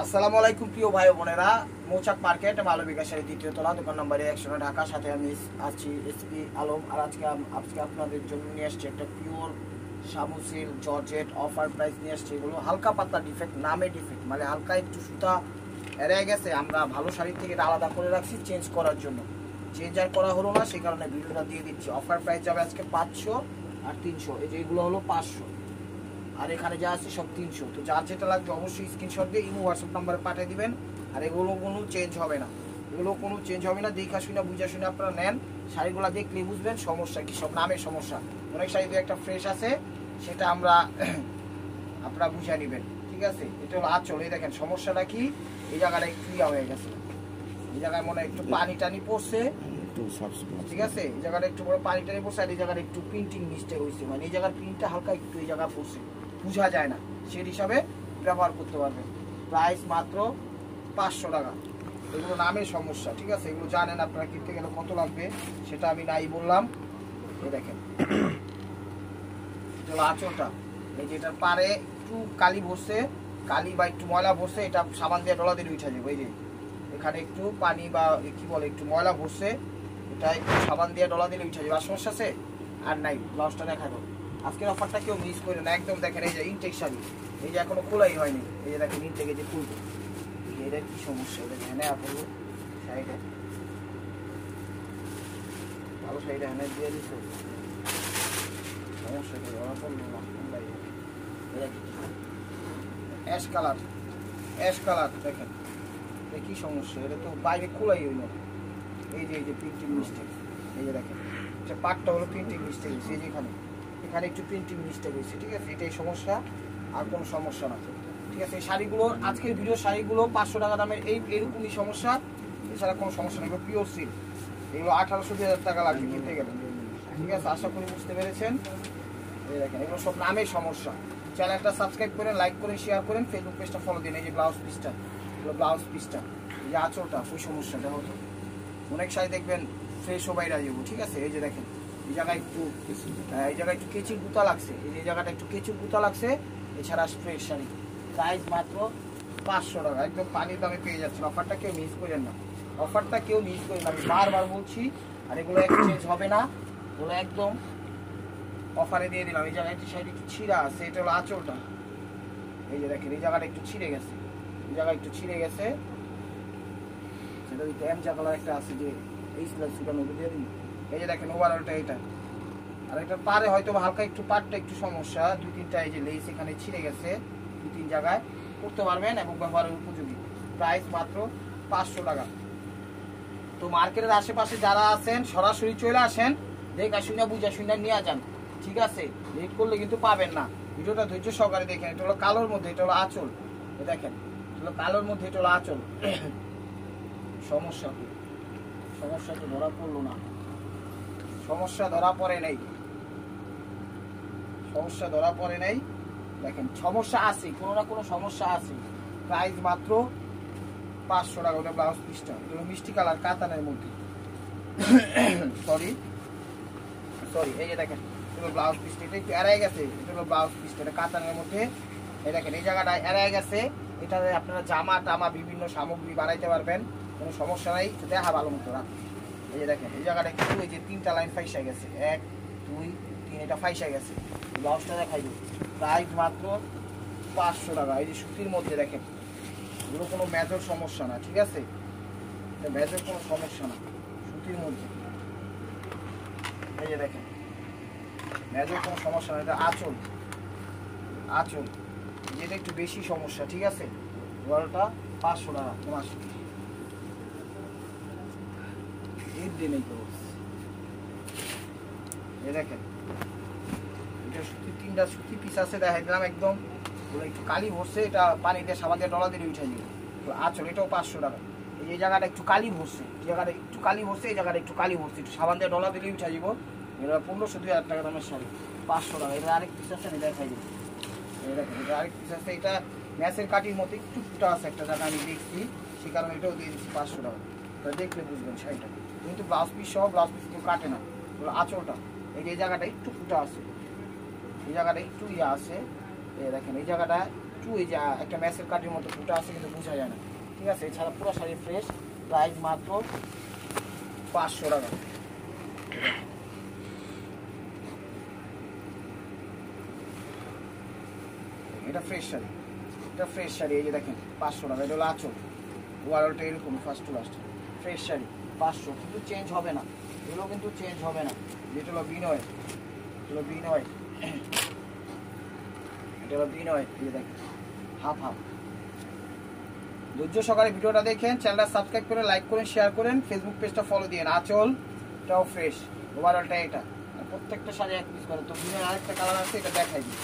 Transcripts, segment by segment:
আসসালামু আলাইকুম প্রিয় ভাই বোনেরা, মৌচাক মার্কেট মালবিকা বিকাশের দ্বিতীয় তলা, দোকান নম্বরে 100 ঢাকা। সাথে আমি আছি এসপি আলম। আর আজকে আপনাদের জন্য নিয়ে আসছি একটা পিওর সামুসিল জর্জেট অফার প্রাইস নিয়ে আসছি। এগুলো হালকা পাতলা ডিফেক্ট, নামে ডিফেক্ট, মানে হালকা একটু সুতা এড়ে গেছে, আমরা ভালো শাড়ি থেকে এটা আলাদা করে রাখছি চেঞ্জ করার জন্য। চেঞ্জ আর করা হলো না, সেই কারণে ভিডিওটা দিয়ে দিচ্ছি। অফার প্রাইস যাবে আজকে 500 আর 300। এই যে এগুলো হলো 500 আর এখানে যা আছে সব 300। তো যার যেটা লাগবে অবশ্যই স্ক্রিনশট দিয়ে ইমো হোয়াটসঅ্যাপ নাম্বারে পাঠিয়ে দিবেন। আর এগুলো কোনো চেঞ্জ হবে না, এগুলো কোনো চেঞ্জ হবে না। দেখা শুনে বুঝা শুনে আপনারা নেন, শাড়িগুলো দেখলেই বুঝবেন সমস্যা কি, সব নামের সমস্যা। অনেক শাড়ি একটা ফ্রেশ আছে, সেটা আমরা আপনারা বুঝে নেবেন, ঠিক আছে। এটা হলো আঁচল। এই দেখেন সমস্যাটা কি, এই জায়গাটা একটু ইয়া হয়ে গেছে, এই জায়গায় মনে হয় একটু পানি টানি পড়ছে, ঠিক আছে। এই জায়গাটা একটু বড় পানি টানি পড়ছে, আর এই জায়গাটা একটু প্রিন্টিং মিস্টেক হয়েছে, মানে এই জায়গার প্রিন্টটা হালকা একটু এই জায়গায় পড়ছে, বোঝা যায় না, সেই হিসাবে ব্যবহার করতে পারবেন। প্রাইস মাত্র 500 টাকা। এগুলো নামের সমস্যা, ঠিক আছে। এগুলো জানেন আপনারা, কিনতে গেলে কত লাগবে সেটা আমি নাই বললাম। এই দেখেন চলো আঁচলটা, এই যে এটার পারে একটু কালি ভরছে, কালি বা একটু ময়লা ভরছে, এটা সাবান দিয়ে ডলা দিয়ে উঠা যাবে। এই যে এখানে একটু পানি বা কি বলে একটু ময়লা ভরছে, এটা একটু সাবান দিয়ে ডলা দিলে উঠা যাবে। আর সমস্যা আছে আর নাই। ব্লাউজটা দেখাবো। আজকের অফারটা কেউ মিস করে না, একদম দেখেন। এই যে ইনটেক শাড়ি, এই যে এখনো খোলাই হয়নি, এই যে দেখেন ইনটেক, এই যে খুলবো। এটা কি সমস্যা, এটা হ্যাঁ আপনার শাড়িটা ভালো, শাড়িটা হ্যাঁ দিয়ে দিচ্ছে, সমস্যা কি ধরা পড়লো না। অ্যাশ কালার, অ্যাশ কালার দেখেন, এটা কি সমস্যা, এটা তো বাইরে খোলাই হইল। এই যে প্রিন্টিং মিস্টেক, এই যে দেখেন এটা পার্টটা হলো প্রিন্টিং মিস্টেক হয়েছে, এই যে এখানে একটু প্রিন্টিং মিস্টেক হয়েছে, ঠিক আছে। এটাই সমস্যা, আর কোনো সমস্যা না, ঠিক আছে। এই শাড়িগুলো আজকের ভিডিও শাড়িগুলো 500 টাকা দামের, এইরকমই সমস্যা, এছাড়া কোনো সমস্যা নেই। পিওর সিল্ক, এগুলো 1800-2000 টাকা লাগবে কিনতে গেলে, ঠিক আছে। আশা করি বুঝতে পেরেছেন। এই দেখেন এগুলো সব নামের সমস্যা। চ্যানেলটা সাবস্ক্রাইব করেন, লাইক করেন, শেয়ার করেন, ফেসবুক পেজটা ফলো দিন। এই যে ব্লাউজ পিসটা, এগুলো ব্লাউজ পিসটা, এই যে আঁচলটা, ওই সমস্যাটা হতো। অনেক শাড়ি দেখবেন ফ্রেশও বাইরে যাবো, ঠিক আছে। এই যে দেখেন এই জায়গায় একটু কেচির গুতা লাগছে, এই যে জায়গাটা একটু কেচির গুতা লাগছে, এছাড়া ফ্রেশ শাড়ি। প্রাইস মাত্র 500 টাকা, একদম পানির দামে পেয়ে যাচ্ছেন। অফারটা কেউ মিস করেন না, অফারটা কেউ মিস করেন না, আমি বারবার বলছি। আর এগুলো এক্সচেঞ্জ হবে না, এগুলো একদম অফারে দিয়ে দিলাম। এই জায়গায় একটু শাড়ি একটু ছিঁড়া আছে, এটা হলো আঁচলটা। এই যে দেখেন এই জায়গাটা একটু ছিঁড়ে গেছে, এই জায়গা একটু ছিঁড়ে গেছে, সেটা ওই এমজা কালার একটা আছে, যে এই সিলার সুটানো দিয়ে দিন। এই যে দেখেন ওভারঅলটা এটা। আর এটার পারে হয়তো হালকা একটু পাটটা একটু সমস্যা, 2-3টা এই যে লেস এখানে ছিঁড়ে গেছে, 2-3 জায়গায় করতে পারবেন এবং ব্যবহারের উপযোগী। প্রাইস মাত্র 500 টাকা। তো মার্কেটের আশেপাশে যারা আছেন সরাসরি চলে আসেন, দেখা শুনে বুঝা শুনে নিয়ে যান, ঠিক আছে। লেট করলে কিন্তু পাবেন না। ভিডিওটা ধৈর্য সহকারে দেখেন। এটা হলো কালোর মধ্যে, এটা হলো আঁচল, দেখেন এটা হলো কালোর মধ্যে, এটা হলো আঁচল। সমস্যা কি, সমস্যা তো ধরা পড়লো না, সমস্যা ধরা পড়ে নাই, সমস্যা ধরা পড়ে নাই। দেখেন সমস্যা আছে, কোনো না কোনো সমস্যা আছে। প্রাইস মাত্র 500 টাকা। ওটা ব্লাউজ পিসটা, এটা হলো মিষ্টি কালার কাতানের মধ্যে, সরি, এই যে দেখেন এটা ব্লাউজ পিসটা, এটা একটু এড়াই গেছে, এটা হলো ব্লাউজ পিসটা, এটা কাতানের মধ্যে। এই দেখেন এই জায়গাটা এড়াই গেছে, এটাতে আপনারা জামা টামা বিভিন্ন সামগ্রী বানাইতে পারবেন, কোনো সমস্যা নাই। দেখা ভালো মতো রাখ। এই যে দেখেন এই জায়গাটা একটু, এই যে 3টা লাইন ফাইসা গেছে, 1 2 3, এটা ফাইসা গেছে। ব্লাউজটা দেখাই দিই। প্রাইস মাত্র 500 টাকা। এই যে সুতির মধ্যে দেখেন, এগুলো কোনো মেজর সমস্যা না, ঠিক আছে। এটা মেজর কোনো সমস্যা না, সুতির মধ্যে। এই যে দেখেন মেজর কোনো সমস্যা না। এটা আঁচল, আঁচল যেটা একটু বেশি সমস্যা, ঠিক আছে। ওটা 500 টাকা। তোমার এই দিন এই দেখেন এটা সুতির 3টা সুতি পিস আছে, দেখাই দিলাম একদম। একটু কালি ভরছে, এটা পানি দিয়ে সাবান দিয়ে ডলা দিয়ে উঠে যাবে। তো আঁচল, এটাও 500 টাকা। এই জায়গাটা একটু কালি ভরছে, এই জায়গাটা একটু কালি ভরছে, এই জায়গাটা একটু কালি ভরছে, একটু সাবান দিয়ে ডলা দিয়ে উঠে যাব। এটা 1500-2000 টাকা দামের শাড়ি, 500 টাকা। এটা আরেক পিস আছে, এটা দেখাই দিই। এই দেখেন এটা আরেক পিস আছে, এটা ম্যাচের কাটির মতো একটু ফুটা আছে একটা জায়গা, আমি দেখছি, সে কারণে এটাও দিয়ে দিচ্ছি 500 টাকা। এটা দেখলে বুঝবেন শাড়িটা, কিন্তু ব্লাউজ পিস সহ, ব্লাউজ পিস কিন্তু কাটে না। আঁচলটা এই যে জায়গাটা একটু ফুটা আছে, এই জায়গাটা একটু ইয়ে আছে, এই দেখেন এই জায়গাটা একটু একটু এই যে একটা ম্যাসের কাটির মতো ফুটা আছে কিন্তু বোঝা যায় না, ঠিক আছে। এছাড়া পুরো শাড়ি ফ্রেশ, প্রাইস মাত্র 500 টাকা। এটা ফ্রেশ শাড়ি, এটা ফ্রেশ শাড়ি, এই যে দেখেন 500 টাকা। এটা হলো আঁচল, ওভারঅলটা এরকম first to last fresh sari 500, কিন্তু চেঞ্জ হবে না, এগুলো কিন্তু চেঞ্জ হবে না। যেটা হলো বিনয়, এটা হলো বিনয়, এটা হলো বিনয়, এই যে দেখেন হাফ হাফ। ধৈর্য সহকারে ভিডিওটা দেখেন, চ্যানেলটা সাবস্ক্রাইব করে লাইক করেন, শেয়ার করেন, ফেসবুক পেজটা ফলো দিন। আঁচল এটাও ফ্রেশ, ওভারঅলটা এটা, প্রত্যেকটা শাড়ি এক পিস করে। তো বিনয় আরেকটা কালার আছে, এটা দেখাই দিই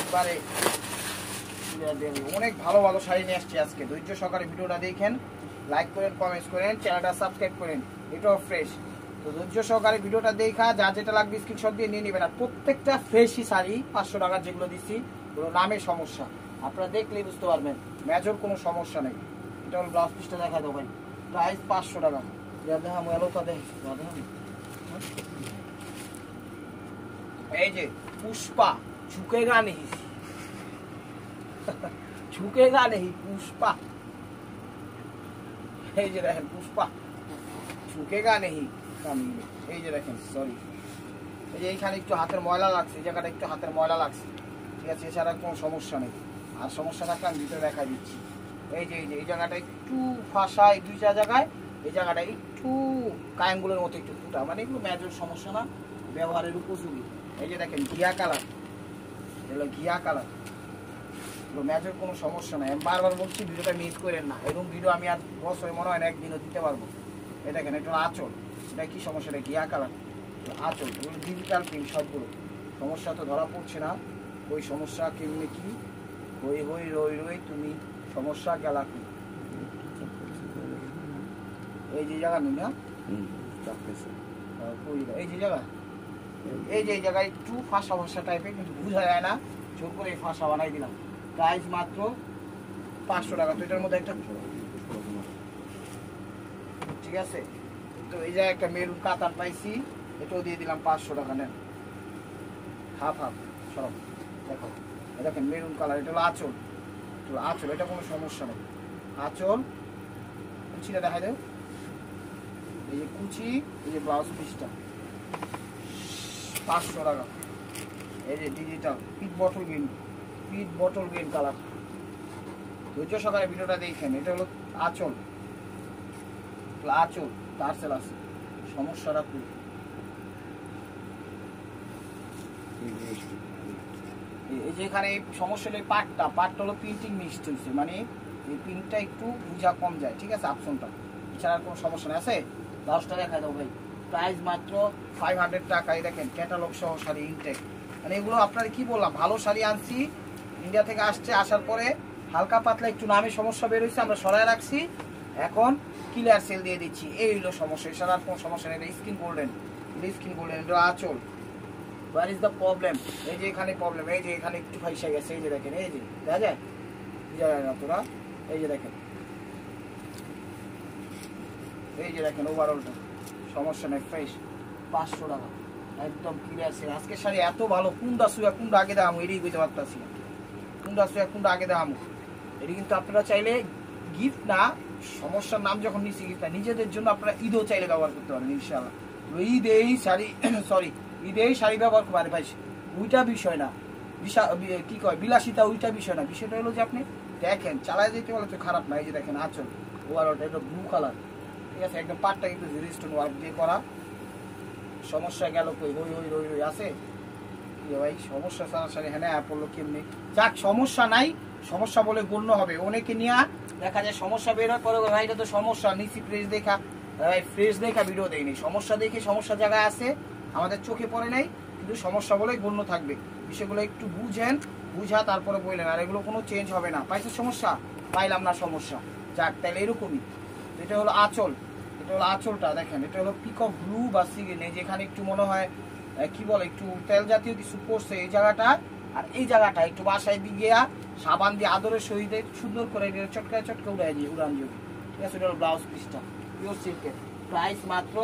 একবারে। অনেক ভালো ভালো শাড়ি নিয়ে আসছি আজকে। ধৈর্য সহকারে ভিডিওটা দেখেন, লাইক করেন, কমেন্টস করেন, চ্যানেলটা সাবস্ক্রাইব করেন, এটাও ফ্রেশ। তো ধৈর্য সহকারে ভিডিওটা দেখা যা যেটা লাগবে স্ক্রিনশট দিয়ে নিয়ে নেবেন। আর প্রত্যেকটা ফ্রেশই শাড়ি 500 টাকার যেগুলো দিচ্ছি ওগুলো নামের সমস্যা, আপনারা দেখলেই বুঝতে পারবেন, মেজর কোনো সমস্যা নেই। এটা হলো ব্লাউজ পিসটা দেখা দাও ভাই, প্রাইস 500 টাকা। দেখাম এলোটা দেখ, এই যে পুষ্পা ঝুঁকেগা নেই, ঝুঁকেগা নেই পুষ্পা, এই যে দেখেন পুষ্পা ঝুঁকেগা নেই। এই যে দেখেন, সরি, এই যে এইখানে একটু হাতের ময়লা লাগছে, এই জায়গাটা একটু হাতের ময়লা লাগছে, ঠিক আছে। এছাড়া কোনো সমস্যা নেই। আর সমস্যা থাকলে আমি ভিতরে দেখা দিচ্ছি। এই যে এই জায়গাটা একটু ফাঁসা, এই দুইটা জায়গায় এই জায়গাটা একটু কায়াঙ্গুলের মতো একটু ফুটা, মানে এগুলো মেজর সমস্যা না, ব্যবহারের উপযোগী। এই যে দেখেন ঘিয়া কালার, এগুলো ঘিয়া কালার, এগুলো মেজর কোনো সমস্যা নাই। আমি বারবার বলছি ভিডিওটা মিস করেন না, এরকম ভিডিও আমি আর বছরে মনে হয় না একদিনও দিতে পারবো। এই দেখেন এটা আঁচল, এটা কি সমস্যা, এটা ঘিয়া কালার আঁচল, এগুলো ডিজিটাল প্রিন্ট সবগুলো। সমস্যা তো ধরা পড়ছে না, ওই সমস্যা কেমনি কি হই হই রই রই তুমি সমস্যা গেলা কি, এই যে জায়গা নেই না, এই যে জায়গা, এই যে এই জায়গায় একটু ফাঁসা ফাঁসা টাইপের, কিন্তু বোঝা যায় না, জোর করে ফাঁসা বানাই দিলাম। প্রাইস মাত্র 500 টাকা। তো এটার মধ্যে একটা, ঠিক আছে। তো এই জায়গায় একটা মেরুন কাতার পাইছি, এটাও দিয়ে দিলাম 500 টাকা। নেন হাফ হাফ সব, দেখো দেখেন মেরুন কালার, এটা হলো আঁচল, আঁচল, এটা কোনো সমস্যা নেই। আঁচল কুচিটা দেখাই দেব, এই যে কুচি, এই যে ব্লাউজ পিসটা 500 টাকা। এই যে ডিজিটাল পিট বটল গ্রিন, পিট বটল গ্রিন কালার। ধৈর্য সহকারে ভিডিওটা দেখেন, এটা হলো আঁচল, আঁচল টার্সেল আছে, সমস্যাটা কি এই যে এখানে সমস্যা হলো পাটটা হলো প্রিন্টিং মিক্সড হয়েছে, মানে এই প্রিন্টটা একটু বুঝা কম যায়, ঠিক আছে। আপশনটা এছাড়া কোনো সমস্যা নেই আছে। 10টা দেখাই দাও ভাই, প্রাইস মাত্র 500 টাকা। এই দেখেন ক্যাটালগ সহ শাড়ি ইনটেক, মানে এগুলো আপনার কি বললাম, ভালো শাড়ি আনছি, ইন্ডিয়া থেকে আসছে, আসার পরে হালকা পাতলা একটু নামে সমস্যা বের হয়েছে, আমরা সরাই রাখছি, এখন ক্লিয়ার সেল দিয়ে দিচ্ছি। এই হলো সমস্যা, এছাড়া আর কোনো সমস্যা নেই। স্কিন গোল্ডেন, স্কিন গোল্ডেন, এটা আঁচল। হোয়ার ইজ দ্য প্রবলেম, এই যে এখানে প্রবলেম, এই যে এখানে একটু ফাইসা গেছে, এই যে দেখেন, এই যে দেখা যায়, যায় না তোরা, এই যে দেখেন, এই যে দেখেন ওভারঅলটা সমস্যা নেই, ফ্রেশ 500 টাকা একদম ক্লিয়ার সেল। আজকের শাড়ি এত ভালো, কোনটা শুয়া কোনটা আগে দাম এটাই বুঝতে পারতেছি না, কোনটা শুয়া কোনটা আগে দাম। এটি কিন্তু আপনারা চাইলে গিফট না, সমস্যার নাম যখন নিচ্ছি গিফট না, নিজেদের জন্য আপনারা ঈদও চাইলে ব্যবহার করতে পারেন ইনশাআল্লাহ। ঈদেই শাড়ি, সরি ঈদেই শাড়ি ব্যবহার করতে পারে ভাই, ওইটা বিষয় না, কি কয় বিলাসিতা, ওইটা বিষয় না। বিষয়টা হলো যে আপনি দেখেন চালায় যেতে বলে তো খারাপ না। এই যে দেখেন আঁচল, ওভারঅলটা এটা ব্লু কালার, ঠিক আছে, একদম পাটটা কিন্তু জিরিস্টোন ওয়ার্ক দিয়ে করা। সমস্যা গেল কই, হই হই রই রই আছে ভাই, সমস্যা ছাড়া শাড়ি হ্যাঁ পড়লো কেমনি, যাক সমস্যা নাই, সমস্যা বলে গণ্য হবে। অনেকে নিয়ে দেখা যায় সমস্যা বের হয় পরে, ভাই এটা তো সমস্যা নিচি ফ্রেশ দেখা, ভাই ফ্রেশ দেখা ভিডিও দেয়নি, সমস্যা দেখে সমস্যা জায়গায় আছে, আমাদের চোখে পড়ে নাই, কিন্তু সমস্যা বলে গণ্য থাকবে। বিষয়গুলো একটু বুঝেন, বুঝা তারপরে বললেন, আর এগুলো কোনো চেঞ্জ হবে না। পাইছে সমস্যা, পাইলাম না সমস্যা, যাক তাহলে এরকমই। এটা হলো আঁচল, এটা হলো আঁচলটা দেখেন, এটা হলো পিকক ব্লু বা সিগিনে, যেখানে একটু মনে হয় কি বলে একটু তেল জাতীয় কিছু পড়ছে এই জায়গাটা, আর এই জায়গাটা একটু বাসায় দিয়ে সাবান দিয়ে আদরের সহিত সুন্দর করে চটকায় চটকে উড়াই দিয়ে উড়ান দিয়ে, ঠিক আছে। এটা হলো ব্লাউজ পিসটা পিওর সিল্কের, প্রাইস মাত্র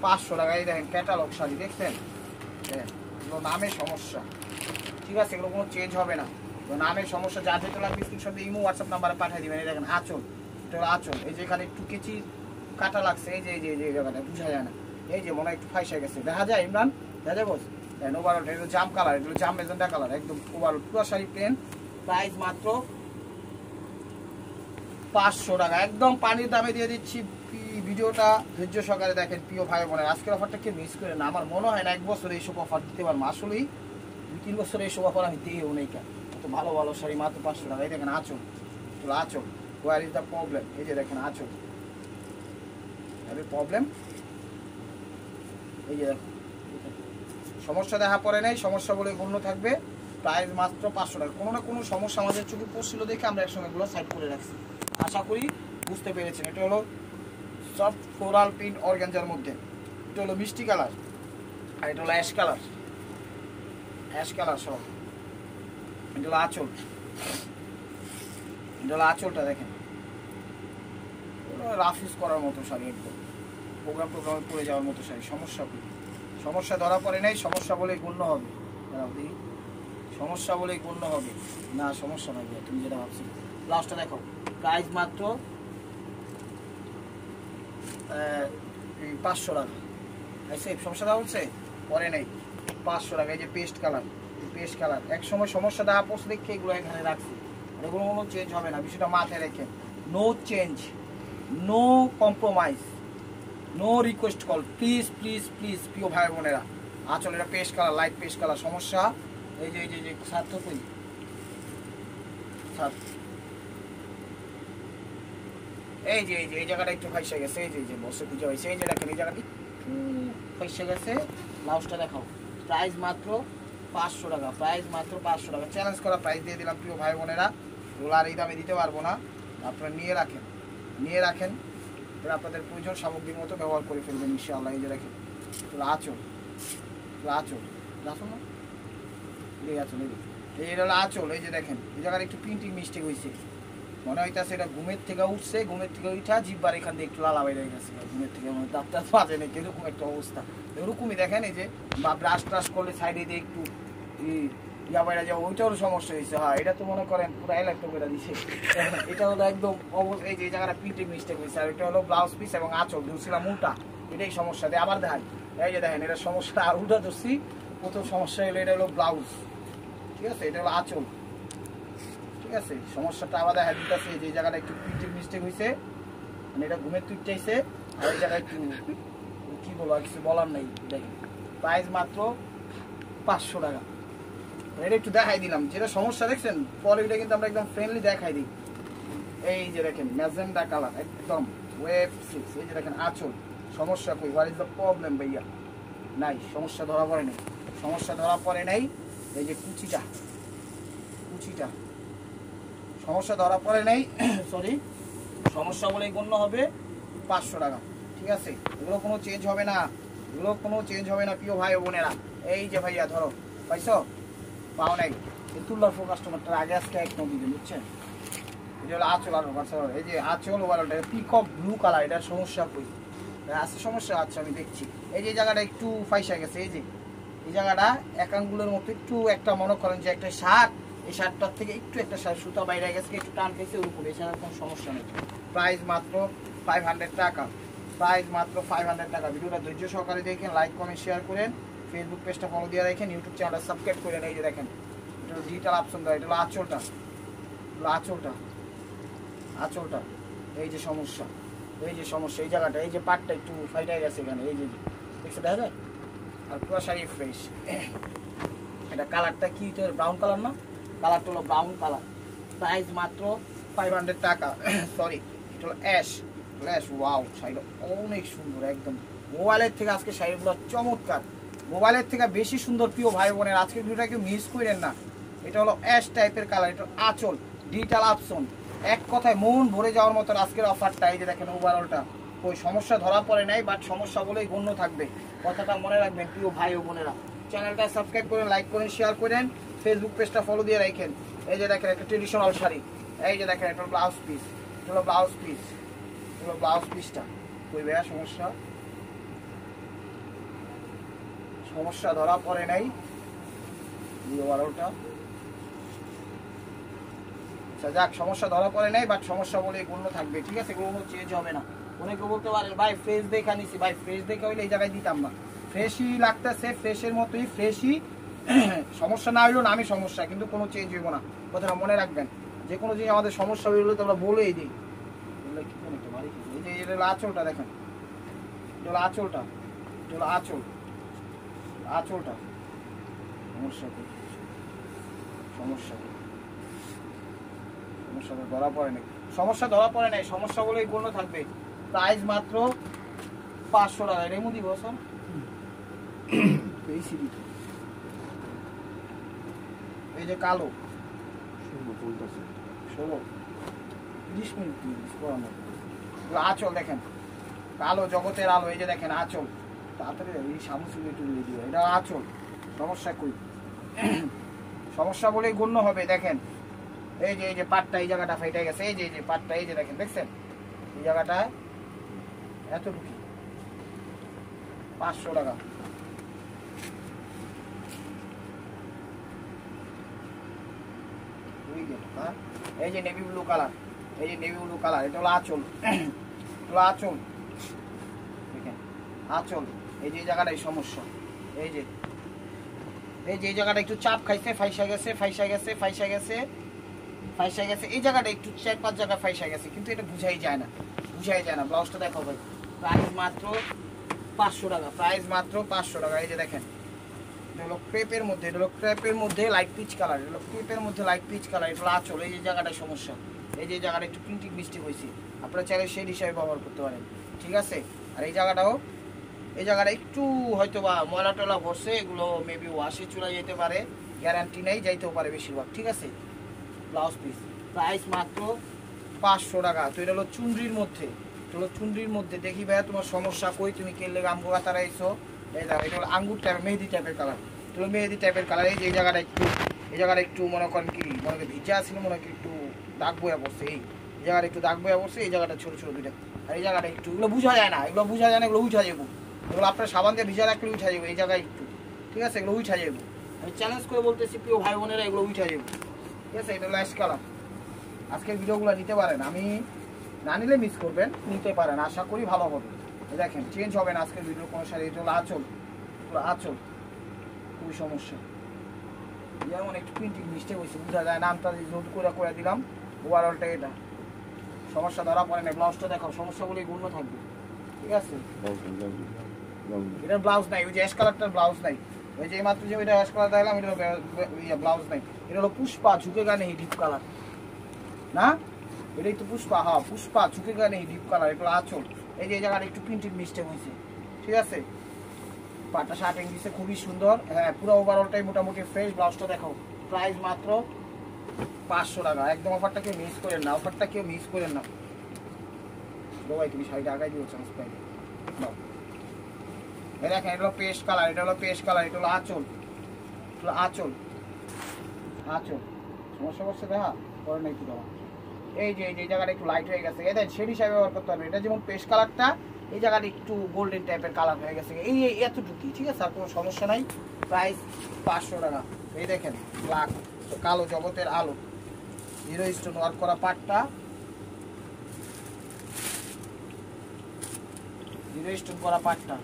500 টাকা। এই দেখেন ক্যাটালগ শাড়ি দেখছেন, এগুলো নামে সমস্যা, ঠিক আছে, এগুলো কোনো চেঞ্জ হবে না। তো নামের সমস্যা যা যেটা লাগবে স্ক্রিনশট দিয়ে ইমো হোয়াটসঅ্যাপ নাম্বারে পাঠিয়ে দিবেন। এই দেখেন আঁচল, এটা হলো আঁচল। এই যে এখানে একটু কেচি কাটা লাগছে, এই যে এই জায়গাটা বোঝা যায় না, এই যে মনে হয় একটু ফাইসা গেছে, দেখা যায় ইমরান, দেখা যায় বস। ওভারঅল এটা জাম কালার, এটা জাম মেজেন্টা কালার, একদম ওভারঅল পুরো শাড়ি প্লেন। প্রাইস মাত্র 500 টাকা, একদম পানির দামে দিয়ে দিচ্ছি। ভিডিওটা ধৈর্য সহকারে দেখেন প্রিয় ভাই বোনের, আজকের অফারটা কেউ মিস করে না। আমার মনে হয় না 1 বছর এইসব অফার দিতে পারবো, আসলেই 2-3 বছর এইসব অফার আমি দিয়েও নেই। কেন এত ভালো ভালো শাড়ি মাত্র 500 টাকা। এই দেখেন আঁচল, আঁচল, ওয়ার ইজ দ্য প্রবলেম? এই যে দেখেন আঁচল, প্রবলেম, এই যে দেখেন সমস্যা দেখা পড়ে নাই, সমস্যা বলে গণ্য থাকবে। প্রাইস মাত্র 500 টাকা। কোনো না কোনো সমস্যা আমাদের চোখে পড়ছিল দেখে আমরা একসঙ্গে এগুলো সাইড করে রাখছি। আশা করি বুঝতে পেরেছেন। এটা হলো সফট ফ্লোরাল প্রিন্ট অর্গানজার মধ্যে, এটা হলো মিষ্টি কালার, আর এটা হলো অ্যাশ কালার, অ্যাশ কালার সব। এটা হলো আঁচল, এটা হলো আঁচলটা দেখেন, রাফ ইউজ করার মতো শাড়ি, একদম প্রোগ্রামে পড়ে যাওয়ার মতো শাড়ি। সমস্যা ধরা পড়ে নাই, সমস্যা বলেই গণ্য হবে। সমস্যা বলেই গণ্য হবে না, সমস্যা নাই তুমি যেটা ভাবছি। ব্লাউজটা দেখো, প্রাইস মাত্র 500 টাকা। সমস্যা দেওয়া হচ্ছে পরে নেই, 500 টাকা। এই যে পেস্ট কালার, পেস্ট কালার এক সময় সমস্যা দেওয়া পড়ছে দেখে এগুলো এখানে রাখছি, এগুলো কোনো চেঞ্জ হবে না, বিষয়টা মাথায় রেখে। No change, no compromise, no request call, please please please প্রিয় ভাই বোনেরা। আঁচল এটা paste colour, light paste colour. সমস্যা এই যে সার্থক এই যে এই জায়গাটা একটু ফাইসে গেছে, এই যে বসে পুজো হয়েছে, এই যে দেখেন এই জায়গাটা একটু ফাইসে গেছে। ব্লাউজটা দেখাও, প্রাইস মাত্র 500 টাকা, প্রাইস মাত্র 500 টাকা। চ্যালেঞ্জ করা প্রাইস দিয়ে দিলাম প্রিয় ভাই বোনেরা, এগুলো আর এই দামে দিতে পারবো না। আপনারা নিয়ে রাখেন, এবার আপনাদের প্রয়োজন সামগ্রীর মতো ব্যবহার করে ফেলবেন ইনশাআল্লাহ। এই যে দেখেন আঁচল, আঁচল না এই আঁচল, এই হলো আঁচল। এই যে দেখেন এই জায়গায় একটু প্রিন্টিং মিস্টেক হয়েছে, মনে হইতেছে এটা ঘুমের থেকে উঠছে, ঘুমের থেকে উঠা জিব্বার এখান থেকে একটু লালা বাইরে গেছে, ঘুমের থেকে ডাক্তার বাজে নাকি এরকম একটা অবস্থা। এরকমই দেখেন এই যে বা ব্রাশ ট্রাশ করলে সাইডে দিয়ে একটু ইয়া বাইরে যাওয়া, ওইটারও সমস্যা হয়েছে। হ্যাঁ এটা তো মনে করেন পুরো এলাকা করে দিচ্ছে। এটা হলো একদম এই যে জায়গাটা প্রিন্টিং মিস্টেক হয়েছে। আর এটা হলো ব্লাউজ পিস এবং আঁচল ধরছিলাম উল্টা, এটাই সমস্যা দেয়। আবার দেখেন এই যে দেখেন এটা সমস্যা, আর উল্টা ধরছি। প্রথম সমস্যা হলো এটা হলো ব্লাউজ, ঠিক আছে, এটা হলো আঁচল, ঠিক আছে। সমস্যাটা আবার দেখা দিতেছে যে এই জায়গাটা একটু প্রিন্টিং মিস্টেক হয়েছে, মানে এটা ঘুমের তুই চাইছে, আর এই জায়গায় একটু কি বলবো, আর কিছু বলার নেই। দেখেন প্রাইস মাত্র 500 টাকা। এটা একটু দেখাই দিলাম, যেটা সমস্যা দেখছেন পরে এটা কিন্তু আমরা একদম ফ্রেন্ডলি দেখাই দিই। এই যে দেখেন ম্যাজেন্টা কালার, একদম ওয়েব 6। এই যে দেখেন আঁচল, সমস্যা কই, হোয়াট ইজ দ্য প্রবলেম ভাইয়া? নাই, সমস্যা ধরা পড়ে নাই, সমস্যা ধরা পড়ে নাই। এই যে কুচিটা সমস্যা ধরা পড়ে নাই, সরি, সমস্যা বলেই গণ্য হবে 500 টাকা, ঠিক আছে। এগুলো কোনো চেঞ্জ হবে না, প্রিয় ভাই বোনেরা। এই যে ভাইয়া ধরো, পাইছো? পাও নাই, তুলার ফো কাস্টমারটার আগে আজকে একদম দিবেন, বুঝছেন? এটা হলো আঁচল, আর এই যে আঁচল ওভারঅলটা পিকক ব্লু কালার, এটার সমস্যা কই আছে? সমস্যা আচ্ছা আমি দেখছি। এই যে জায়গাটা একটু ফাইসা গেছে, এই যে এই জায়গাটা এক আঙ্গুলের মতো একটু একটা, মনে করেন যে একটা শার্ট, এই শার্টটার থেকে একটু একটা সুতা বাইরে গেছে, একটু টান পেয়েছে ওরকম, এছাড়া কোনো সমস্যা নেই। প্রাইস মাত্র 500 টাকা, প্রাইস মাত্র 500 টাকা। ভিডিওটা ধৈর্য সহকারে দেখেন, লাইক কমেন্ট শেয়ার করেন, ফেসবুক পেজটা ফলো দিয়ে রাখেন, ইউটিউব চ্যানেলটা সাবস্ক্রাইব করেন। এই যে দেখেন এটা হলো ডিজিটাল অপশন দেওয়া, এটা হলো আঁচলটা, এই যে সমস্যা, এই জায়গাটা, এই যে পাটটা একটু ফাইটা গেছে এখানে, এই যে দেখছো, দেখা যায়। আর পুরো শাড়ি ফ্রেশ। এটা কালারটা কি, ব্রাউন কালার না? কালারটা হলো ব্রাউন কালার। প্রাইস মাত্র 500 টাকা। সরি, এটা হলো অ্যাশ। ওয়াও, শাড়িটা অনেক সুন্দর, একদম মোবাইলের থেকে আজকে শাড়িগুলো চমৎকার, মোবাইলের থেকে বেশি সুন্দর। প্রিয় ভাই বোনের আজকে ভিডিওটা কেউ মিস করেন না। এটা হলো অ্যাশ টাইপের কালার, এটা আঁচল, ডিজিটাল অপশন, এক কথায় মন ভরে যাওয়ার মতো আজকের অফারটা। এই যে দেখেন ওভারঅলটা, ওই সমস্যা ধরা পড়ে নাই, বাট সমস্যা বলেই গণ্য থাকবে, কথাটা মনে রাখবেন প্রিয় ভাই ও বোনেরা। চ্যানেলটা সাবস্ক্রাইব করেন, লাইক করেন, শেয়ার করেন, ফেসবুক পেজটা ফলো দিয়ে রাখেন। এই যে দেখেন একটা ট্রেডিশনাল শাড়ি, এই যে দেখেন এটা ব্লাউজ পিস, ব্লাউজ পিসটা কই ভাইয়া? সমস্যা ধরা পড়ে নাই। ওভারঅলটা যাক সমস্যা ধরা পড়ে নাই, বাট সমস্যা বলে গণ্য থাকবে, ঠিক আছে? কোনো চেঞ্জ হবে না। অনেকে বলতে পারেন ভাই ফ্রেশ দেখা নিছি, ভাই ফ্রেশ দেখা হইলে এই জায়গায় দিতাম না। ফ্রেশই লাগতেছে, ফ্রেশের মতোই ফ্রেশই, সমস্যা না হইলেও নামই সমস্যা, কিন্তু কোনো চেঞ্জ হইব না। কথাটা মনে রাখবেন, যে কোনো জিনিস আমাদের সমস্যা হইলে তো আমরা বলেই দিই। এই যে এটা হলো আঁচলটা, দেখেন এটা হলো আঁচলটা, এটা হলো আঁচল, আঁচলটা সমস্যা কি? সমস্যা সমস্যা ধরা পড়ে নাই, সমস্যা ধরা পড়ে নাই, সমস্যা বলেই গণ্য থাকবে। প্রাইস মাত্র 500 টাকা। রেমু দিব স্যার, এই যে কালো 16-20 মিনিট আঁচল দেখেন, কালো জগতের আলো, এই যে দেখেন আঁচল, তাড়াতাড়ি এই সামুসুল একটু দিয়ে দিও, এটা আঁচল। সমস্যা কই? সমস্যা বলেই গণ্য হবে। দেখেন এই যে পাটটা, এই জায়গাটা ফাইটে গেছে, এই যে পাটটা, এই যে দেখেন, দেখছেন এই জায়গাটা এতটুকু, 500 টাকা। এই যে নেভি ব্লু কালার, এই যে নেভি ব্লু কালার, এটা হলো আঁচল, হলো আঁচল, দেখেন আঁচল। এই যে জায়গাটাই সমস্যা, এই যে এই জায়গাটা একটু চাপ খাইছে, ফাইসা গেছে, ফাইসা গেছে, ফাইসা গেছে, ফাইসা গেছে, এই জায়গাটা একটু 4-5 জায়গা ফাইসা গেছে, কিন্তু এটা বুঝাই যায় না, বুঝাই যায় না। ব্লাউজটা দেখো ভাই, প্রাইস মাত্র 500 টাকা, প্রাইস মাত্র 500 টাকা। এই যে দেখেন এটা হলো ক্রেপের মধ্যে, এটা হলো ক্রেপের মধ্যে লাইট পিচ কালার, এটা হলো ক্রেপের মধ্যে লাইট পিচ কালার, এটা হলো আঁচল। এই যে জায়গাটায় সমস্যা, এই যে জায়গাটা একটু প্রিন্টিং মিস্টেক হয়েছে, আপনারা চাইলে সেই হিসাবে ব্যবহার করতে পারেন, ঠিক আছে? আর এই জায়গাটাও, এই জায়গাটা একটু হয়তো বা ময়লা টলা ভরছে, এগুলো মেবি ওয়াশে চলে যেতে পারে, গ্যারান্টি নেই, যাইতেও পারে বেশিরভাগ, ঠিক আছে? ব্লাউজ পিস প্রাইস মাত্র 500 টাকা। তো এটা হলো চুনরির মধ্যে, এটা হলো চুনরির মধ্যে। দেখি ভাইয়া তোমার সমস্যা কই, তুমি কেলে আঙ্গুর তারা আইছো, এই দেখো এটা হলো আঙ্গুর টাইপের, মেহেদি টাইপের কালার, এটা হলো মেহেদি টাইপের কালার। এই যে এই জায়গাটা একটু, এই জায়গাটা একটু মনে করেন কি, মনে করেন ভিজা ছিল, মনে হয় একটু দাগ বয়া পড়ছে, এই জায়গাটা একটু দাগ বয়া পড়ছে, এই জায়গাটা ছোটো ছোটো দুইটা, আর এই জায়গাটা একটু, এগুলো বোঝা যায় না, এগুলো বোঝা যায় না, এগুলো উঠা যাবো, এগুলো আপনার সাবান দিয়ে ভিজা রাখলে উঠা যাবো, এই জায়গায় একটু, ঠিক আছে? এগুলো উঠা যাবো, আমি চ্যালেঞ্জ করে বলতেছি প্রিয় ভাই বোনেরা, এগুলো উঠা যাবো, ঠিক আছে? এটা হলো অ্যাশ কালার। আজকের ভিডিওগুলো নিতে পারেন, আমি না নিলে মিস করবেন, নিতে পারেন, আশা করি ভালো হবে। দেখেন চেঞ্জ হবে না আজকের ভিডিও কোনো শাড়ি। এটা হলো আঁচল, পুরো আঁচল, খুবই সমস্যা, যেমন একটু প্রিন্টিং মিস্টেক হয়েছে, বোঝা যায়, নামটা জোট করে দিলাম, ওভারঅলটা এটা সমস্যা ধরা পড়ে না। ব্লাউজটা দেখাও, সমস্যা বলেই গণ্য থাকবে, ঠিক আছে? এটার ব্লাউজ নাই, ওই যে অ্যাশ কালারটার ব্লাউজ নাই, ওই যে মাত্র যে ওইটা অ্যাশ কালার দেখলাম, এটা ব্লাউজ নাই। এটা হলো পুষ্পা ঝুঁকে গানে এই ডিপ কালার না, এটাই তো পুষ্পা, হ্যাঁ পুষ্পা ঝুঁকে গানে এই ডিপ কালার, এটা আঁচল। এই যে এই জায়গাটা একটু প্রিন্টিং মিস্টেক হয়েছে, ঠিক আছে? পাটটা শার্টিং দিচ্ছে খুবই সুন্দর, হ্যাঁ পুরো ওভারঅলটাই মোটামুটি ফ্রেশ। ব্লাউজটা দেখো, প্রাইস মাত্র 500 টাকা। একদম অফারটা কেউ মিস করেন না, অফারটা কেউ মিস করেন না। ভাই তুমি শাড়িটা আগাই দিও, চান্স পাই নাও। এই দেখেন এটা হলো পেস্ট কালার, এটা হলো পেস্ট কালার, এটা হলো আঁচল, এটা হলো আঁচল, আঁচল। সমস্যা করছে দেখা করে নাই কি দেওয়া, এই যে এই জায়গাটা একটু লাইট হয়ে গেছে, এদের শেড হিসাবে ব্যবহার করতে হবে। এটা যেমন পেস্ট কালারটা, এই জায়গাটা একটু গোল্ডেন টাইপের কালার হয়ে গেছে, এই এতটুকুই, ঠিক আছে? আর কোনো সমস্যা নাই। প্রাইস 500 টাকা। এই দেখেন ব্ল্যাক, কালো জগতের আলো, জিরো স্টোন ওয়ার্ক করা পাটটা, জিরো স্টোন করা পাটটা,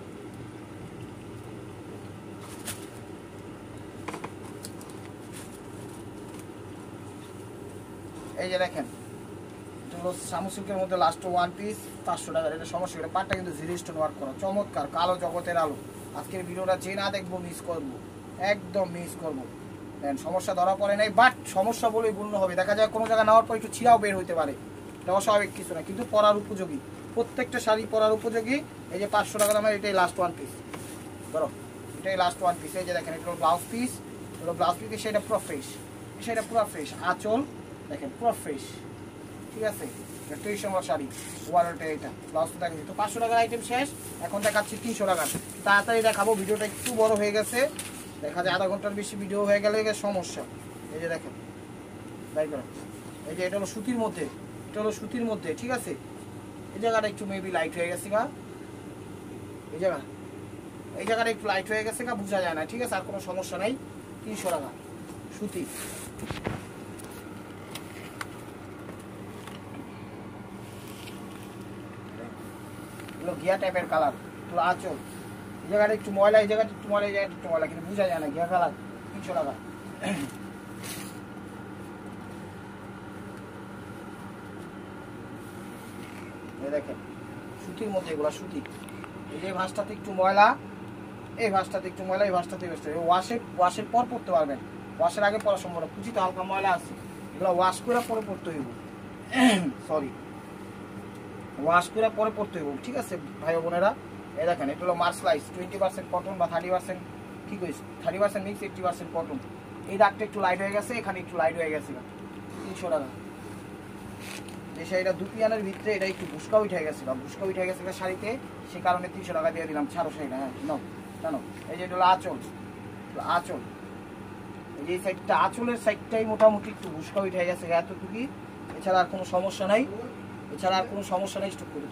এই যে দেখেন শামু সিল্কের মধ্যে লাস্ট ওয়ান পিস 500 টাকার। এটা সমস্যা, এটা পাটটা কিন্তু জিরো স্টোন ওয়ার্ক করা, চমৎকার কালো জগতের আলো। আজকের ভিডিওটা যে না দেখবো মিস করবো, একদম মিস করবো। দেন সমস্যা ধরা পড়ে নাই, বাট সমস্যা বলেই গণ্য হবে। দেখা যায় কোনো জায়গায় নেওয়ার পর একটু ছিঁড়াও বের হইতে পারে, এটা অস্বাভাবিক কিছু না, কিন্তু পরার উপযোগী, প্রত্যেকটা শাড়ি পরার উপযোগী। এই যে 500 টাকা দামের এটাই লাস্ট ওয়ান পিস, ধরো এটাই লাস্ট ওয়ান পিস। এই যে দেখেন এটা হলো ব্লাউজ পিস, হলো ব্লাউজ পিস, সেটা পুরো ফ্রেশ, সেটা পুরো ফ্রেশ। আঁচল দেখেন পুরো ফ্রেশ, ঠিক আছে? ট্রেডিশনাল শাড়ি, ওয়ারটা এটা ব্লাউজটা দেখেন। তো 500 টাকার আইটেম শেষ, এখন দেখাচ্ছি 300 টাকার। তাড়াতাড়ি দেখাবো, ভিডিওটা একটু বড় হয়ে গেছে, দেখা যায় আধা ঘন্টার বেশি ভিডিও হয়ে গেলে সমস্যা। এই যে দেখেন, তাই করো, এই যে এটা হলো সুতির মধ্যে, এটা হলো সুতির মধ্যে, ঠিক আছে? এই জায়গাটা একটু মেবি লাইট হয়ে গেছে গা, এই জায়গাটা একটু লাইট হয়ে গেছে গা, বোঝা যায় না, ঠিক আছে? আর কোনো সমস্যা নাই। 300 টাকা সুতি, এগুলো ঘিয়া টাইপের কালার, এগুলো আঁচল। এই জায়গাটা একটু ময়লা, এই জায়গাটা একটু ময়লা, এই জায়গাটা একটু ময়লা, কিন্তু বোঝা যায় না। ঘিয়া কালার 300 টাকা। দেখেন সুতির মধ্যে এগুলো সুতি। এই যে ভাঁজটাতে একটু ময়লা, এই ভাঁজটাতে একটু ময়লা, এই ভাঁজটাতে ওয়াশের পর পরতে পারবেন, ওয়াশের আগে পরা সম্ভব না। কুচিতে হালকা ময়লা আছে, এগুলো ওয়াশ করে পরে পরতে হইব। সরি, ওয়াশ করে পরে পরতে হইব, ঠিক আছে ভাই বোনেরা। এই দেখেন এটা হলো মার্সলাইজ 20% কটন বা 30% কি কইস 30% মিক্স 80% কটন। এই দাগটা একটু লাইট হয়ে গেছে, এখানে একটু লাইট হয়ে গেছে, 300 টাকা। যে শাড়িটা দুপিয়ানের ভিতরে এটা একটু বুসকা উঠে গেছে, বা বুসকা উঠে গেছে শাড়িতে, সে কারণে 300 টাকা দিয়ে দিলাম। ছাড়ো শাড়িটা, হ্যাঁ নাও জানো। এই যে এটা হলো আঁচল, আঁচল। এই যে সাইডটা আঁচলের সাইডটাই মোটামুটি একটু বুসকা উঠে গেছে এতটুকুই, এছাড়া আর কোনো সমস্যা নাই, এছাড়া আর কোনো সমস্যা নেই। স্টক করে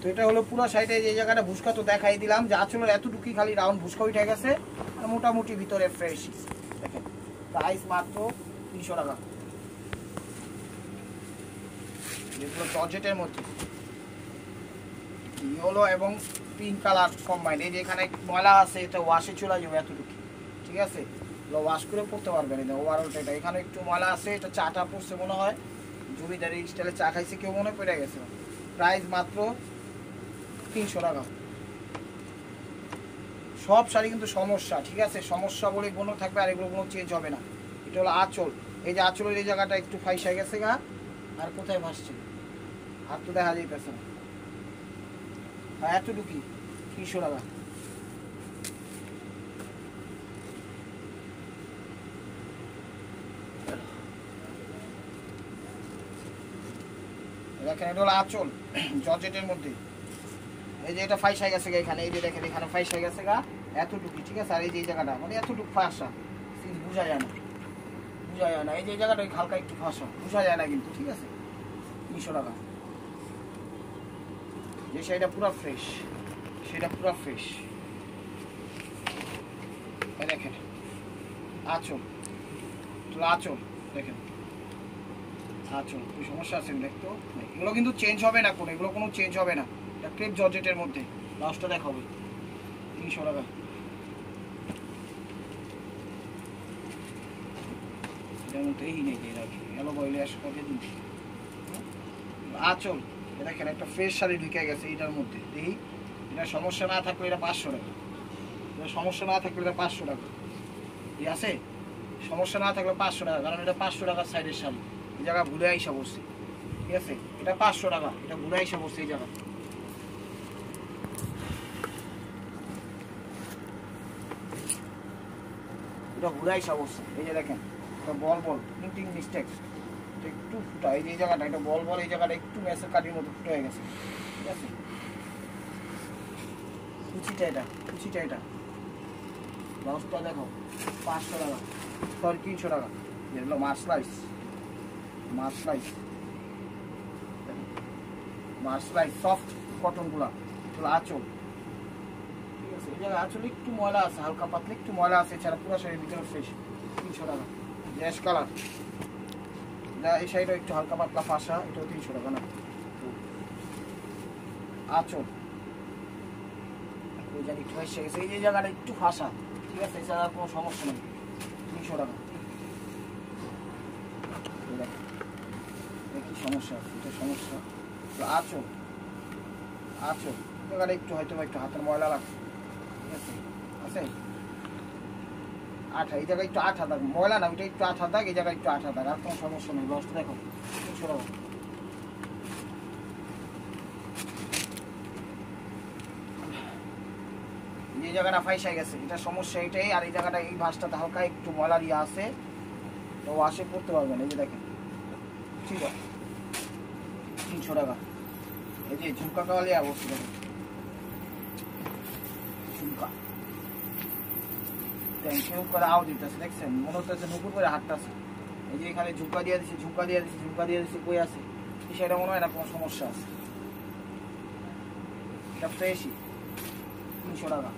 তো এটা হলো পুরো সাইডে যে জায়গাটা ভুসকা তো দেখাই দিলাম, যে আঁচলের এতটুকুই খালি রাউন্ড ভুসকা উঠে গেছে, আর মোটামুটি ভিতরে ফ্রেশ। দেখেন প্রাইস মাত্র 300 টাকা। যেগুলো জর্জেটের মধ্যে ইয়েলো এবং পিঙ্ক কালার কম্বাইন্ড। এই যে এখানে ময়লা আছে, এটা ওয়াশে চলে যাবে এতটুকু, ঠিক আছে, ওয়াশ করে পড়তে পারবেন। এটা ওভারঅলটা এটা এখানে একটু ময়লা আছে, এটা চাটা পড়ছে মনে হয়, জমিদারি স্টাইলে চা খাইছে কেউ মনে পড়ে গেছে। প্রাইস মাত্র 300 টাকা। সব শাড়ি কিন্তু সমস্যা, ঠিক আছে, সমস্যা বলে কোনো থাকবে, আর এগুলো কোনো চেঞ্জ হবে না। এটা হলো আঁচল। এই যে আঁচলের এই জায়গাটা একটু ফাইসা গেছে গা, আর কোথায় ভাসছে আর তো দেখা যাইতেছে না, এতটুকুই 300 টাকা। দেখেন এটা হলো আঁচল জর্জেটের মধ্যে। এই যে এটা ফাইসা গেছে গা এখানে, এই যে দেখেন এখানে ফাইসা গেছে গা এতটুকু, ঠিক আছে। আর এই যে এই জায়গাটা মানে এতটুকু ফাঁসা, বোঝা যায় না, বোঝা যায় না। এই যে জায়গাটা হালকা একটু ফাঁসা, বোঝা যায় না কিন্তু, ঠিক আছে। 300 টাকা। যে সেটা পুরো ফ্রেশ, সেটা পুরো ফ্রেশ। দেখেন আঁচল, আঁচল দেখেন আঁচল, কি সমস্যা আছে দেখতো। এগুলো কিন্তু চেঞ্জ হবে না কোনো, এগুলো কোনো চেঞ্জ হবে না। এটা ক্রেপ জর্জেটের মধ্যে, লাস্টটা দেখাবে 300 টাকা। এটার মধ্যে এই নেই এলো বইলে আসবে দিন। আঁচল দেখেন একটা ফ্রেশ শাড়ি ঢুকে গেছে এটার মধ্যে, দেখি এটা সমস্যা না থাকলে এটা 500 টাকা, এটা সমস্যা না থাকলে এটা 500 টাকা, ঠিক আছে। সমস্যা না থাকলে 500 টাকা, কারণ এটা 500 টাকার সাইডের শাড়ি। এই জায়গা ঘুরে আইসা বসছে, ঠিক আছে, এটা 500 টাকা, এটা ঘুরে আইসা বসছে এই জায়গা। এটা ঘুরে আইসা বসছে, এই যে দেখেন এটা বল বল প্রিন্টিং মিস্টেক, একটু ফুটা, এই যে এই জায়গাটা এটা বল বল, এই জায়গাটা একটু ম্যাসের কাটির মতো ফুটা হয়ে গেছে, ঠিক আছে। কুচিটা এটা, কুচিটা এটা ব্লাউজটা দেখো 500 টাকা, সরি 300 টাকা। যেগুলো মার্সলাইজ, মার্সলাইজ, মার্সলাইজ সফট কটনগুলা, এগুলো আঁচল, ঠিক আছে। এই জায়গায় আঁচলে একটু ময়লা আছে, হালকা পাতলা একটু ময়লা আছে, এছাড়া পুরো শাড়ির ভিতরে ফ্রেশ। 300 টাকা। গ্যাস কালার, এই শাড়িটা একটু হালকা পাতলা ফাঁসা, এটাও 300 টাকা না। আঁচল ওই জানি একটু ফাঁসা গেছে, এই যে জায়গাটা একটু ফাঁসা, ঠিক আছে, এছাড়া কোনো সমস্যা নেই। 300 টাকা। কি সমস্যা আছে, এটা সমস্যা। আঁচল, আঁচল জায়গাটা একটু হয়তো একটু হাতের ময়লা লাগছে, ঠিক আছে, আছে আঠা, এই জায়গায় একটু আঠা দাগ, ময়লা না ওইটা একটু আঠা দাগ, এই জায়গায় একটু আঠা দাগ, আর কোনো সমস্যা নেই। লসটা দেখো 300 টাকা। এই জায়গাটা ফাইসা গেছে, এটা সমস্যা এটাই। আর এই জায়গাটা এই ভাঁজটাতে হালকা একটু ময়লা দিয়ে আছে, তো ওয়াশে পড়তে পারবেন। এই যে দেখেন, ঠিক আছে 300 টাকা। এই যে ঝুমকা কাওয়ালি অবস্থা দেখেন, ঝুমকা টেনশন করে আও দিতেছে, দেখছেন মনে হচ্ছে নুপুর করে হাঁটতেছে। এই যে এখানে ঝুমকা দিয়ে দিচ্ছে, ঝুমকা দিয়ে দিচ্ছে, ঝুমকা দিয়ে দিচ্ছে, কই আছে সেটা মনে হয় না কোনো সমস্যা আছে। এটা ফ্রেশই 300 টাকা।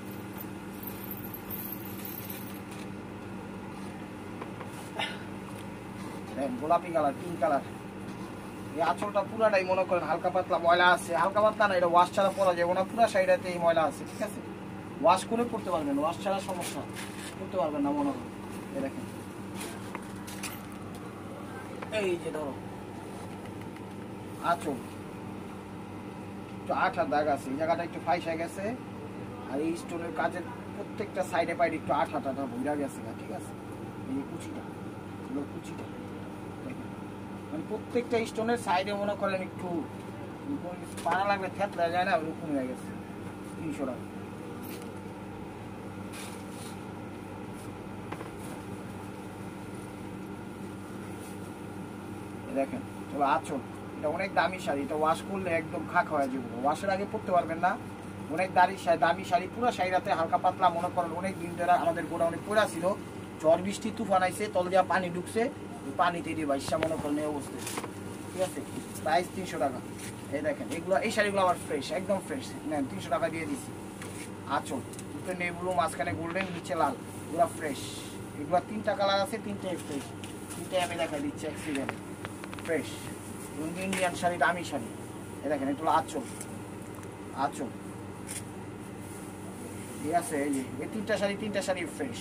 গোলাপি কালার, পিঙ্ক কালার, এই আঁচলটা পুরাটাই মনে করেন হালকা পাতলা ময়লা আছে, হালকা পাতলা না, এটা ওয়াশ ছাড়া পরা যাবে না, পুরা সাইডাতে এই ময়লা আছে, ঠিক আছে? ওয়াশ করে পড়তে পারবেন, ওয়াশ ছাড়া সমস্যা, করতে পারবেন না মনে করেন। এই দেখেন, এই যে ধরো আঁচল একটু আঠার দাগ আছে, এই জায়গাটা একটু ফাইসা গেছে, আর এই স্টোনের কাজের প্রত্যেকটা সাইডে পাইডে একটু আঠাটা ভুইরা গেছে, ঠিক আছে? এই যে কুচিটা, কুচিটা দেখেন, মানে প্রত্যেকটা স্টোনের সাইডে মনে করেন একটু পাড়া লাগলে থেতলা যায় না, ওরকম হয়ে গেছে। 300 টাকা। দেখেন চলো আঁচল, এটা অনেক দামি শাড়ি, এটা ওয়াশ করলে একদম খাক হয়ে যাবে, ওয়াশের আগে পরতে পারবেন না। অনেক দামি শাড়ি, পুরো শাড়িটাতে হালকা পাতলা মনে করেন অনেক দিন ধরে আমাদের গোড়া অনেক পড়া ছিল, ঝড় বৃষ্টি তুফান আইছে, তল দিয়া পানি ঢুকছে, পানিতে দিয়ে বাইশা মনে করেন এই অবস্থায়, ঠিক আছে? প্রাইস 300 টাকা। এই দেখেন এগুলো, এই শাড়িগুলো আবার ফ্রেশ, একদম ফ্রেশ, নেন 300 টাকা দিয়ে দিচ্ছি। আঁচল দুটো নেবুলো, মাঝখানে গোল্ডেন, নিচে লাল, এগুলো ফ্রেশ। এগুলো 3টা কালার আছে, 3টাই ফ্রেশ, 3টাই আমি দেখা দিচ্ছি অ্যাক্সিডেন্ট ফ্রেশ। ইন্ডিয়ান শাড়ি, দামি শাড়ি। এ দেখেন এটা হলো আঁচল, আঁচল, ঠিক আছে? এই যে এই 3টা শাড়ি ফ্রেশ।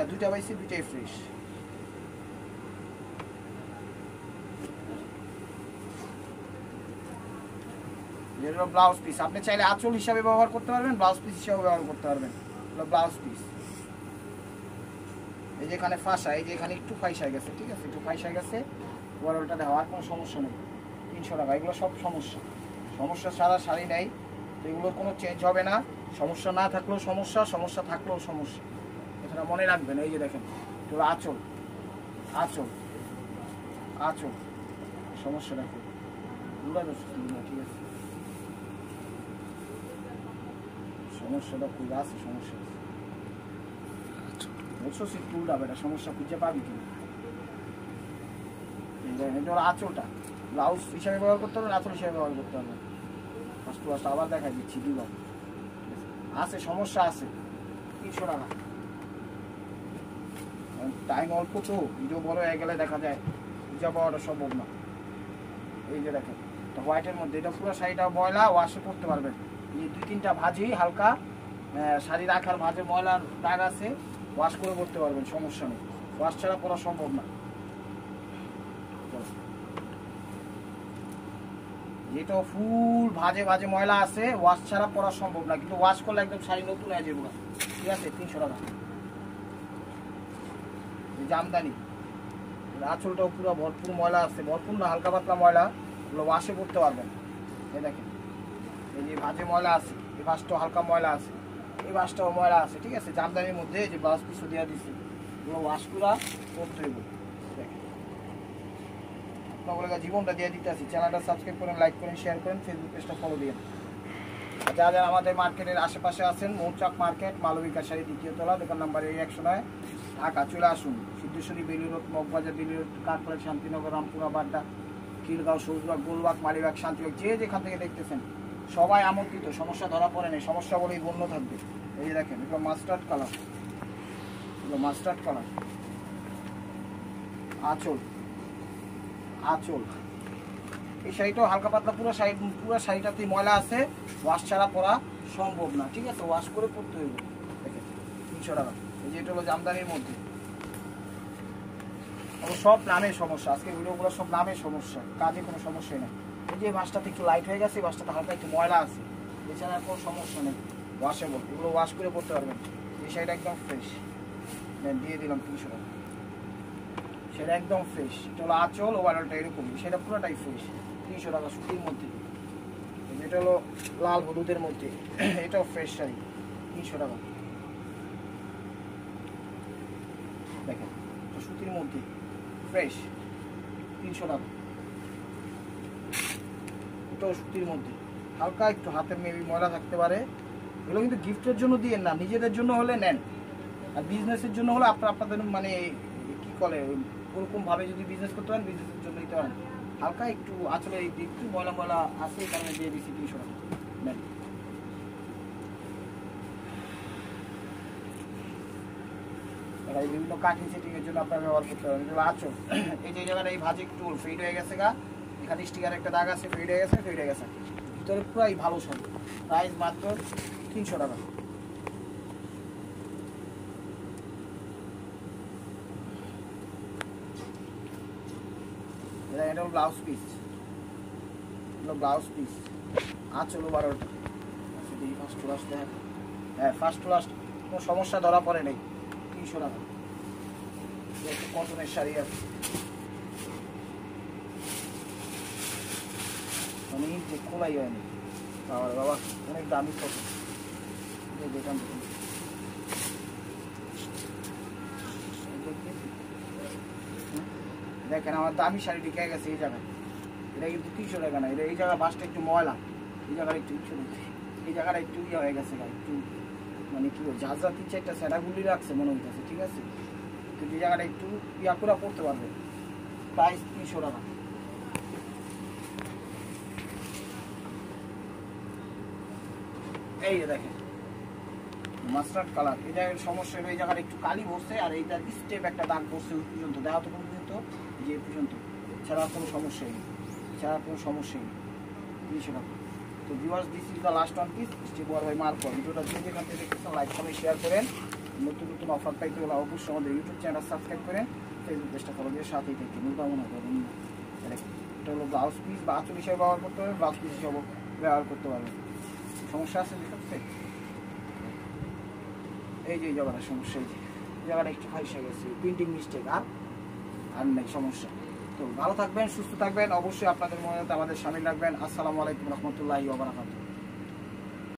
দুইটা পাইছি, 2টাই ফ্রেশ। যেগুলো ব্লাউজ পিস, আপনি চাইলে আঁচল হিসাবে ব্যবহার করতে পারবেন, ব্লাউজ পিস হিসাবে ব্যবহার করতে পারবেন। ব্লাউজ পিস, এই যে এখানে ফাঁসা, এই যে এখানে একটু ফাইসা গেছে, ঠিক আছে? একটু ফাইসা গেছে, ওয়ারলটা দেওয়া, আর কোনো সমস্যা নেই। 300 টাকা। এগুলো সব সমস্যা ছাড়া শাড়ি নেই, তো এগুলোর কোনো চেঞ্জ হবে না। সমস্যা না থাকলেও সমস্যা, সমস্যা থাকলেও সমস্যা, এটা মনে রাখবেন। এই যে দেখেন এগুলো আঁচল, আঁচল, আঁচল, সমস্যা রাখবেন, ঠিক আছে? সমস্যাটা খুব আছে, সমস্যা বলছো সিট উল্টাবে, এটা সমস্যা খুঁজে পাবি কি? এটা হলো আঁচলটা, ব্লাউজ হিসাবে ব্যবহার করতে হবে, আঁচল হিসাবে ব্যবহার করতে হবে। ফার্স্ট আবার দেখা দিচ্ছি, দুবার আছে, সমস্যা আছে। 300 টাকা। টাইম অল্প তো, ভিডিও বড় হয়ে গেলে দেখা যায় খুঁজে পাওয়াটা সম্ভব না। এই যে দেখেন এটা হোয়াইটের মধ্যে, এটা পুরো শাড়িটা ময়লা, ওয়াশে করতে পারবেন। এই 2-3টা ভাজি, হালকা শাড়ি রাখার ভাজে ময়লার দাগ আছে, ওয়াশ করে করতে পারবেন, সমস্যা নেই। ওয়াশ ছাড়া পরা সম্ভব না। যেটা ফুল ভাজে ময়লা আছে, ওয়াশ ছাড়া পরা সম্ভব না, কিন্তু ওয়াশ করলে একদম শাড়ি নতুন হয়ে যাবে, ঠিক আছে? 300 টাকা। জামদানি, আঁচলটাও পুরো ভরপুর ময়লা আছে, ভরপুর না, হালকা পাতলা ময়লা, এগুলো ওয়াশে করতে পারবেন। এই দেখেন এই যে ভাজে ময়লা আছে, এই ভাঁজটাও হালকা ময়লা আছে, এই ভাঁজটাও ময়লা আছে, ঠিক আছে? জামদানির মধ্যে যে ব্লাউজ পিসও দেওয়া দিচ্ছি, এগুলো ওয়াশ করা করতে হইব। দেখেন আপনার জীবনটা দিয়ে দিতে আছি। চ্যানেলটা সাবস্ক্রাইব করেন, লাইক করেন, শেয়ার করেন, ফেসবুক পেজটা ফলো দিন। যারা আমাদের মার্কেটের আশেপাশে আছেন, মৌচাক মার্কেট, মালবিকা শাড়ি, 2য় তলা, দোকান নাম্বার 109, ঢাকা। চলে আসুন সিদ্ধেশ্বরী, বেলি রোড, মগবাজার, বেলি রোড, কাঠপাড়া, শান্তিনগর, রামপুরা, বাড্ডা, খিলগাঁও, সৌজবাগ, গোলবাগ, মালিবাগ, শান্তিবাগ, যে যেখান থেকে দেখতেছেন সবাই আমন্ত্রিত। সমস্যা ধরা পড়ে নেই, সমস্যা বলেই বন্য থাকবে। এই যে দেখেন এগুলো মাস্টার্ড কালার, এগুলো মাস্টার্ড কালার। আঁচল, আঁচল, এই শাড়িটাও হালকা পাতলা, পুরো শাড়িটাতেই ময়লা আছে, ওয়াশ ছাড়া পরা সম্ভব না, ঠিক আছে? ওয়াশ করে পরতে হইব। দেখেন 300 টাকা। এই যে এটা হলো জামদানির মধ্যে, সব নামের সমস্যা, আজকে ভিডিওগুলো সব নামের সমস্যা, কাজে কোনো সমস্যাই নেই। এই যে বাসটাতে একটু লাইট হয়ে গেছে, বাসটাতে হালকা একটু ময়লা আছে, এছাড়া কোনো সমস্যা নেই, ওয়াশেবল, এগুলো ওয়াশ করে পরতে পারবেন। এই শাড়িটা একদম ফ্রেশ, দিয়ে দিলাম 300 টাকা। সেটা একদম ফ্রেশ, এটা হলো আঁচল, ওভারঅলটা এরকমই, সেটা পুরোটাই ফ্রেশ। 300 টাকা সুতির মধ্যে। এটা হলো লাল হলুদের মধ্যে, এটাও ফ্রেশ শাড়ি, 300 টাকা। দেখেন সুতির মধ্যে ফ্রেশ, 300 টাকা। এটাও সুতির মধ্যে, হালকা একটু হাতের মেবি ময়লা থাকতে পারে, এগুলো কিন্তু গিফটের জন্য দিয়ে না, নিজেদের জন্য হলে নেন, আর বিজনেসের জন্য হলে আপনাদের মানে কি করে ওরকমভাবে যদি বিজনেস করতে পারেন, বিজনেসের জন্য দিতে পারেন। হালকা একটু আঁচলে একটু ময়লা আছে, এই কারণে দিয়ে দিচ্ছি 300 টাকা। নেন এই বিভিন্ন কাটিং সেটিংয়ের জন্য আপনারা ব্যবহার করতে পারবেন। এগুলো আঁচল, এই যে জায়গাটা এই ভাজি টুল ফেড হয়ে গেছে গা, এখানে স্টিকার একটা দাগ আছে, ফেড হয়ে গেছে, ভিতরে পুরাই ভালো সব। প্রাইস মাত্র 300 টাকা। এটা হলো ব্লাউজ পিস, আঁচল 12টা। ফার্স্ট টু লাস্ট দেখেন, হ্যাঁ ফার্স্ট টু লাস্ট কোনো সমস্যা ধরা পড়ে নেই। 300 টাকা। একটু কটনের শাড়ি আছে, অনেক যে খোলাই হয়নি বাবা, অনেক দামি কত দেখলাম। দেখেন আমার দামি শাড়িটি কে গেছে এই জায়গায়, এটা কিন্তু 300 টাকা না, এটা এই জায়গা বাসটা একটু ময়লা, এই জায়গাটা একটু এই জায়গাটা একটু ইয়ে হয়ে গেছে, একটু মানে কি যা 3-4টা সেটাগুলি রাখছে মনে হইতেছে, ঠিক আছে, কিন্তু এই জায়গাটা একটু ইয়া করে পড়তে পারবে। প্রাইস 300 টাকা। এই যে দেখেন মাস্টার্ড কালার, এই জায়গার সমস্যা হলো এই জায়গাটা একটু কালি বসছে, আর এইটার স্টেপ একটা দাগ বসছে ওই পর্যন্ত, দেখা তো পর্যন্ত যে পর্যন্ত, ছাড়া কোনো সমস্যাই নেই, 300 টাকা। তো viewers, this is the last one piece steep war by Marco. ভিডিওটা যে যেখান থেকে দেখতেছেন লাইক কমেন্ট শেয়ার করেন। নতুন নতুন অফার পাইতে হলে অবশ্যই আমাদের ইউটিউব চ্যানেল সাবস্ক্রাইব করেন, ফেসবুক পেজটা ফলো দিয়ে সাথেই থেকে মনে করেন। এটা হলো ব্লাউজ পিস বা আঁচল হিসেবে ব্যবহার করতে পারবেন, ব্লাউজ পিস হিসেবে ব্যবহার করতে পারবেন। সমস্যা আছে দেখাচ্ছে, এই যে জায়গাটা সমস্যা, এই যে জায়গাটা একটু ফাইসে গেছে, প্রিন্টিং মিস্টেক, আর নেই সমস্যা। তো ভালো থাকবেন, সুস্থ থাকবেন, অবশ্যই আপনাদের মনে আমাদের সামিল রাখবেন। আসসালামু আলাইকুম রহমতুল্লাহি ওয়া বারাকাতুহু।